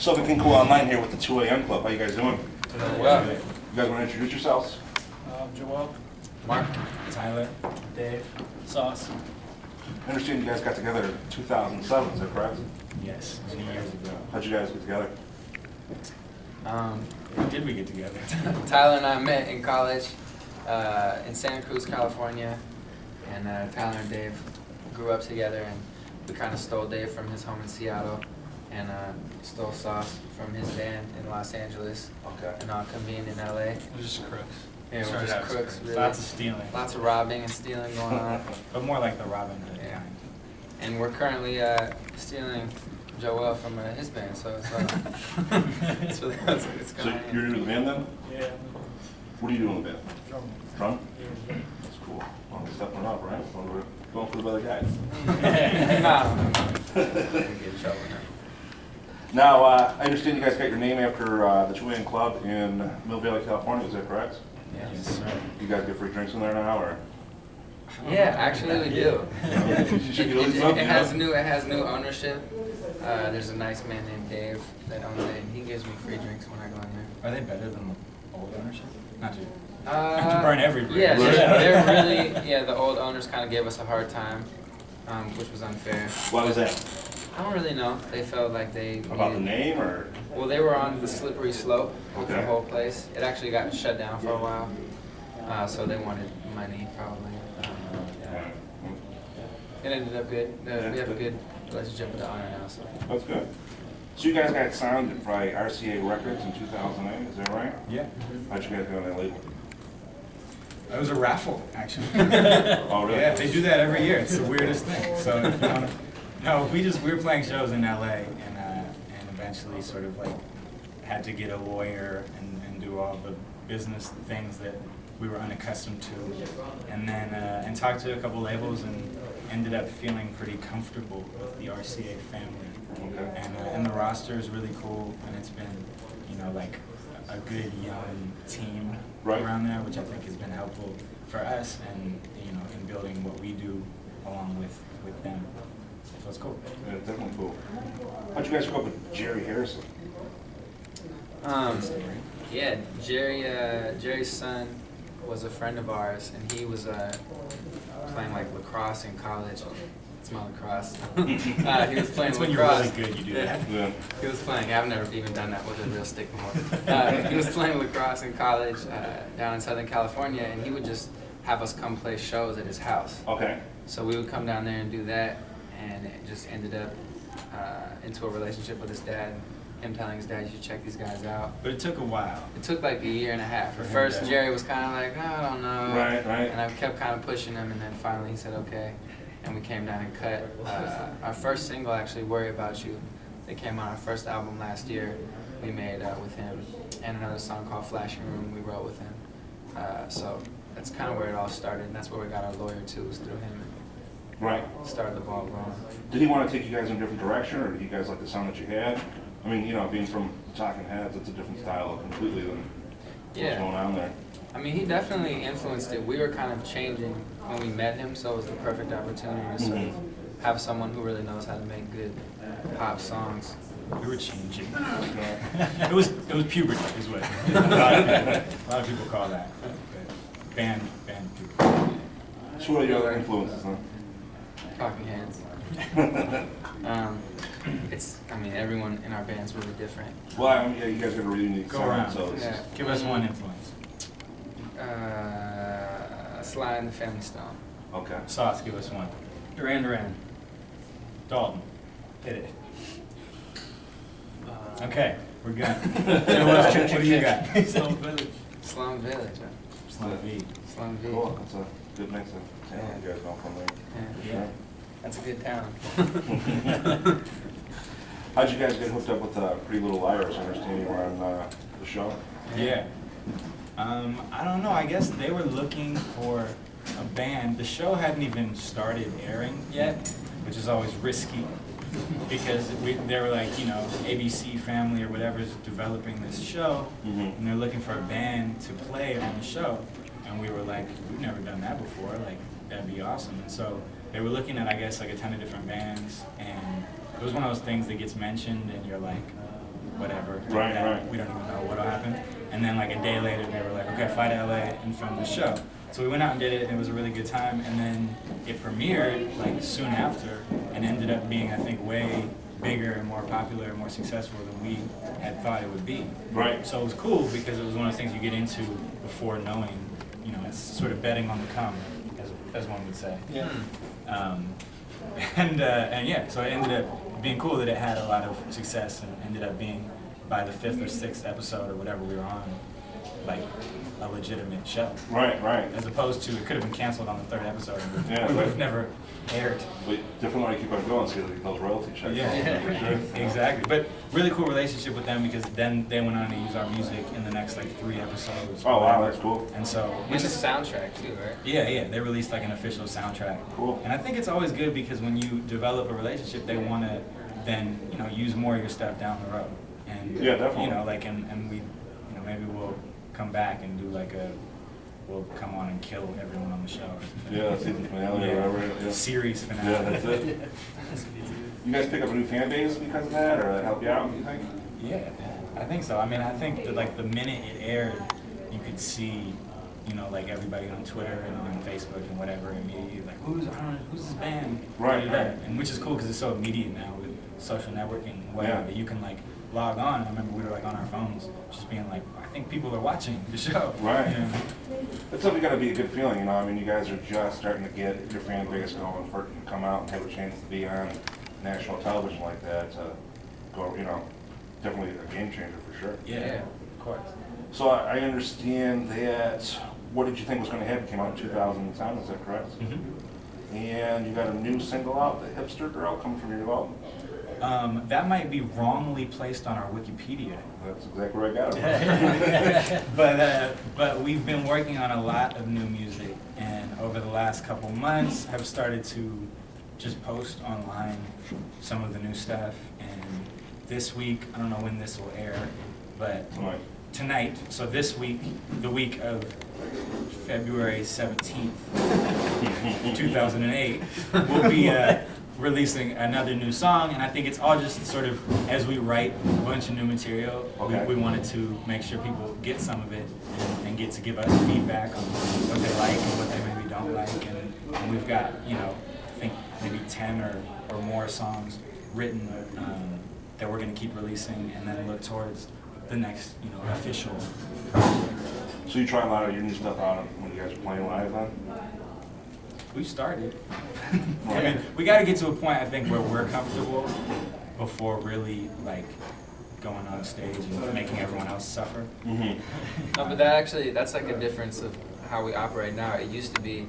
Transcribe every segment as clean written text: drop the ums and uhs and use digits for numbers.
Silver King Cool Online here with the 2 a.m. Club. How you guys doing? Well, You guys want to introduce yourselves? Joel, Mark, Tyler, Dave, Sauce. I understand you guys got together in 2007, is that correct? Yes, 2 years ago. How'd you guys get together? When did we get together? Tyler and I met in college in Santa Cruz, California, and Tyler and Dave grew up together, and we kind of stole Dave from his home in Seattle, and stole Sauce from his band in Los Angeles, Okay. and all convened in LA. We're just crooks. Yeah, we're Started just out as crooks, really. Lots of stealing. Lots of robbing and stealing going on. But more like the Robin Hood Yeah. kind. And we're currently stealing Joel from his band, so it's, it's really it's So going you're new to the band then? Yeah. What do you do in the band? Drum. Drum? That's cool. Well, we're stepping up, right? Well, we're going for the better guys. Nah. Get in trouble now. Now, I understand you guys got your name after the 2 a.m. Club in Mill Valley, California, is that correct? Yes, sir. You guys get free drinks in there now, or? Yeah, actually we do. You should get at least something, It has you new ownership. There's a nice man named Dave that owns it, and he gives me free drinks when I go in there. Are they better than the old ownership? Not to Uh, burn every bridge. Yeah, Right. they're really, yeah, the old owners kind of gave us a hard time, which was unfair. Why was that? I don't really know. They felt like they About the needed- name, or? Well, they were on the slippery slope with the Okay. whole place. It actually got shut down for a while, so they wanted money probably. It ended up good. We have a good relationship with the owner now. So. That's good. So you guys got signed by RCA Records in 2008, is that right? Yeah. How'd you guys get on that label? It was a raffle, actually. Oh, really? Yeah, they do that every year. It's the weirdest thing. So if you wanna, no, we were playing shows in LA, and eventually sort of like had to get a lawyer and do all the business things that we were unaccustomed to, and then and talked to a couple labels and ended up feeling pretty comfortable with the RCA family. Okay. And the roster is really cool, and it's been, like a good young team Right. around there, which I think has been helpful for us, and in building what we do along with them. So it's cool. Yeah, definitely cool. How'd you guys hook up with Jerry Harrison? Yeah, Jerry's son was a friend of ours, and he was playing like lacrosse in college. It's my lacrosse. He was playing That's when you're lacrosse. really good, you do that. Yeah. He was playing. I've never even done that with a real stick before. He was playing lacrosse in college down in Southern California, and he would just have us come play shows at his house. Okay. So we would come down there and do that, and it just ended up into a relationship with his dad. Him telling his dad, "You should check these guys out." But it took a while. It took like a year and a half. For At him first, to- Jerry was kind of like, "I don't know," Right, right. and I kept kind of pushing him, and then finally he said, "Okay," and we came down and cut our first single, actually, "Worry About You." They came on our first album last year. We made with him, and another song called "Flashing Room" we wrote with him. So that's kind of where it all started, and that's where we got our lawyer too, was through him. Right. And started the ball rolling. Did he want to take you guys in a different direction, or did you guys like the sound that you had? I mean, being from Talking Heads, it's a different style completely than what's Yeah. going on there. I mean, he definitely influenced it. We were kind of changing when we met him, so it was the perfect opportunity to sort of have someone who really knows how to make good pop songs. We were changing. it was puberty, is what a lot of people call that. But band puberty. So what are your other influences, then? Talking Heads. Everyone in our band's really different. Well, I mean, yeah, you guys got a really unique Go sound, around. so it's Yeah. Give us one influence. Sly and the Family Stone. okay. Sauce, give us one. Duran. Dalton. Hit it. Okay, we're good. What do you got? Slum Village. Slum Village. Slum V. Slum V. Cool. That's a good mix of talent you guys know from there. Yeah. That's a good town. How'd you guys get hooked up with Pretty Little Liars? I understand you were on the show. Yeah. I don't know. I guess they were looking for a band. The show hadn't even started airing yet, which is always risky because they were like, ABC Family or whatever is developing this show, and they're looking for a band to play on the show. And we were like, we've never done that before. Like, that'd be awesome. And so they were looking at, I guess, like a ton of different bands, and it was one of those things that gets mentioned, and you're like, whatever. Right, that right. We don't even know what'll happen. And then like a day later, they were like, okay, fly to LA and film the show. So we went out and did it, and it was a really good time. And then it premiered like soon after, and ended up being, I think, way bigger and more popular and more successful than we had thought it would be. Right. So it was cool because it was one of those things you get into before knowing, you know, it's sort of betting on the come, as one would say. Yeah. And yeah, so it ended up being cool that it had a lot of success and ended up being, by the 5th or 6th episode or whatever we were on, like a legitimate show. Right, right. As opposed to, it could have been canceled on the 3rd episode and Yeah. we would have never aired. But definitely want to keep on going, see like those royalty checks. Yeah, For sure. exactly. But really cool relationship with them because then they went on to use our music in the next like 3 episodes. Oh, wow, whatever. that's cool. And so, It's a soundtrack too, right? yeah, they released like an official soundtrack. Cool. And I think it's always good because when you develop a relationship, they want to then, you know, use more of your stuff down the road. And, Yeah, definitely. you know, like, and we, you know, maybe we'll come back and do like we'll come on and kill everyone on the show. Yeah, season finale or whatever. Yeah. Series finale. Yeah, that's it. You guys pick up a new fan base because of that, or that help you out, you think? Yeah, I think so. I mean, I think that like the minute it aired, you could see, you know, like everybody on Twitter and on Facebook and whatever immediately like, who's this band? Right, right. And which is cool because it's so immediate now with social networking, whatever, Yeah. that you can like log on. I remember we were like on our phones, just being like, I think people are watching the show. Right. You know? It's definitely got to be a good feeling, you know. I mean, you guys are just starting to get your fan base going for it to come out and have a chance to be on national television like that. To go, you know, definitely a game changer for sure. Yeah, of course. So I understand that. What did you think was going to happen? Came out in 2010, is that correct? Mm-hmm. And you got a new single out, "The Hipster Girl," coming from your new album. That might be wrongly placed on our Wikipedia. That's exactly where I got it from. But we've been working on a lot of new music, and over the last couple months have started to just post online some of the new stuff. And this week, I don't know when this will air, but Tonight. tonight, so this week, the week of February 17th, 2008, we'll be releasing another new song, and I think it's all just sort of, as we write a bunch of new material, Okay. we wanted to make sure people get some of it and get to give us feedback on what they like and what they maybe don't like, and we've got, you know, I think maybe 10 or more songs written that we're going to keep releasing, and then look towards the next, you know, official project. So you try a lot of your new stuff out when you guys are playing live then? We've started. I mean, we got to get to a point, I think, where we're comfortable before really, like, going on stage and making everyone else suffer. Mm-hmm. No, but that's like a difference of how we operate now. It used to be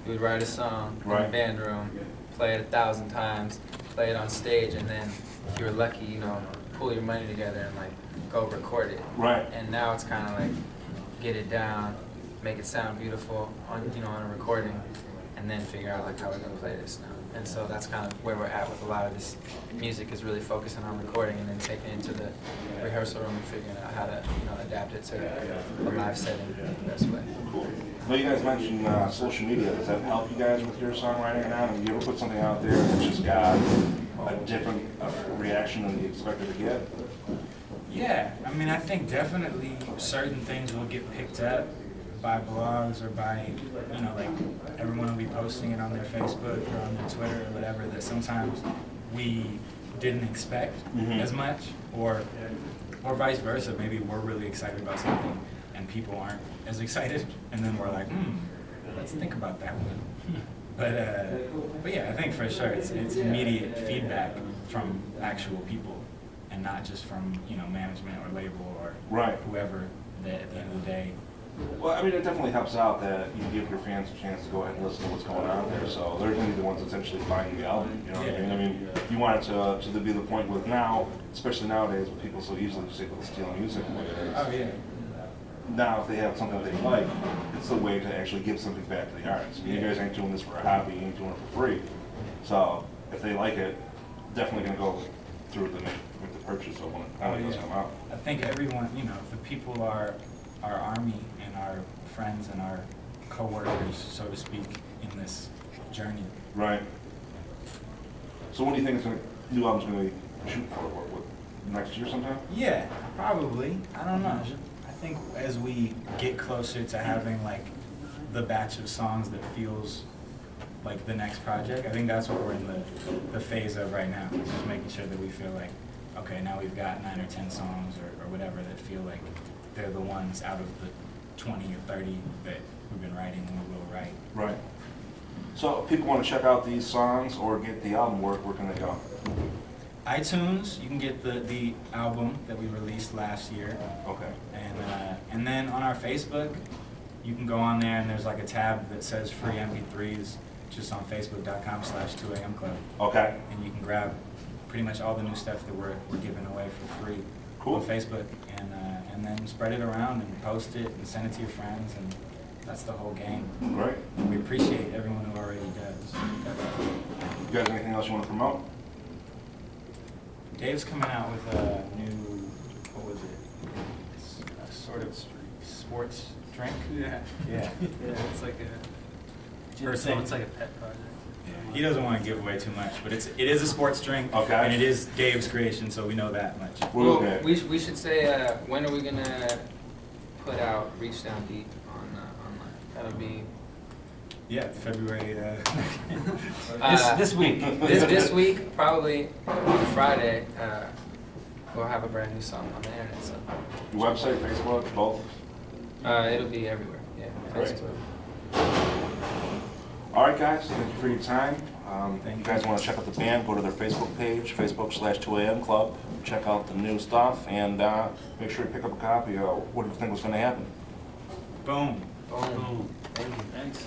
we would write a song in Right. the band room, play it 1,000 times, play it on stage, and then if you were lucky, you know, pull your money together and like go record it. Right. And now it's kind of like get it down, make it sound beautiful on, you know, on a recording, and then figure out like how we're gonna play this now. And so that's kind of where we're at with a lot of this music, is really focusing on recording and then taking it into the rehearsal room and figuring out how to, you know, adapt it to a live setting the best way. Cool. Well, you guys mentioned social media. Does that help you guys with your songwriting now? Have you ever put something out there that just got a different reaction than you expected to get? Yeah, I mean, I think definitely certain things will get picked up by blogs or by, you know, like everyone will be posting it on their Facebook or on their Twitter or whatever, that sometimes we didn't expect Mhm. as much, or vice versa. Maybe we're really excited about something and people aren't as excited, and then we're like, let's think about that one. But yeah, I think for sure it's immediate feedback from actual people, and not just from, you know, management or label or Right. whoever that at the end of the day. Well, I mean, it definitely helps out that you give your fans a chance to go ahead and listen to what's going on there. So they're going to be the ones essentially buying the album. You know what I mean? I mean, you want it to be the point with now, especially nowadays, with people so easily just able to steal music away. Oh yeah. Now, if they have something they like, it's a way to actually give something back to the artist. I mean, you guys ain't doing this for a hobby, you ain't doing it for free. So if they like it, definitely going to go through to make the purchase of when it does come out. I think everyone, you know, the people are our army and our friends and our co-workers, so to speak, in this journey. Right. So what do you think new album's going to be shooting for? What next year sometime? Yeah, probably. I don't know. I think as we get closer to having like the batch of songs that feels like the next project, I think that's what we're in the phase of right now. It's just making sure that we feel like, okay, now we've got 9 or 10 songs or whatever that feel like they're the ones out of the 20 or 30 that we've been writing and we will write. Right. So if people want to check out these songs or get the album work, where can they go? iTunes, you can get the album that we released last year. Okay. And then on our Facebook, you can go on there and there's like a tab that says free MP3s, just on facebook.com/2amclub. Okay. And you can grab pretty much all the new stuff that we're giving away for free Cool. on Facebook, and then spread it around and post it and send it to your friends, and that's the whole game. Great. We appreciate everyone who already does. You guys, anything else you want to promote? Dave's coming out with a new, what was it? It's a sort of sports drink. Yeah. Yeah. Yeah, it's like a Person. it's like a pet project. He doesn't want to give away too much, but it is a sports drink. Okay. And it is Dave's creation, so we know that much. We're Well, looking at we should say when are we gonna put out Reach Down Deep on online? That'll be Yeah, February. This week. this week, probably on Friday. We'll have a brand new song on the internet. So your website, Facebook, both. it'll be everywhere. Yeah, Great. Facebook. All right, guys. Thank you for your time. Thank You guys want to check out the band? Go to their Facebook page, Facebook/2AM Club. Check out the new stuff and make sure you pick up a copy. What do you think was going to happen? Boom. Boom. Thank you. Thanks.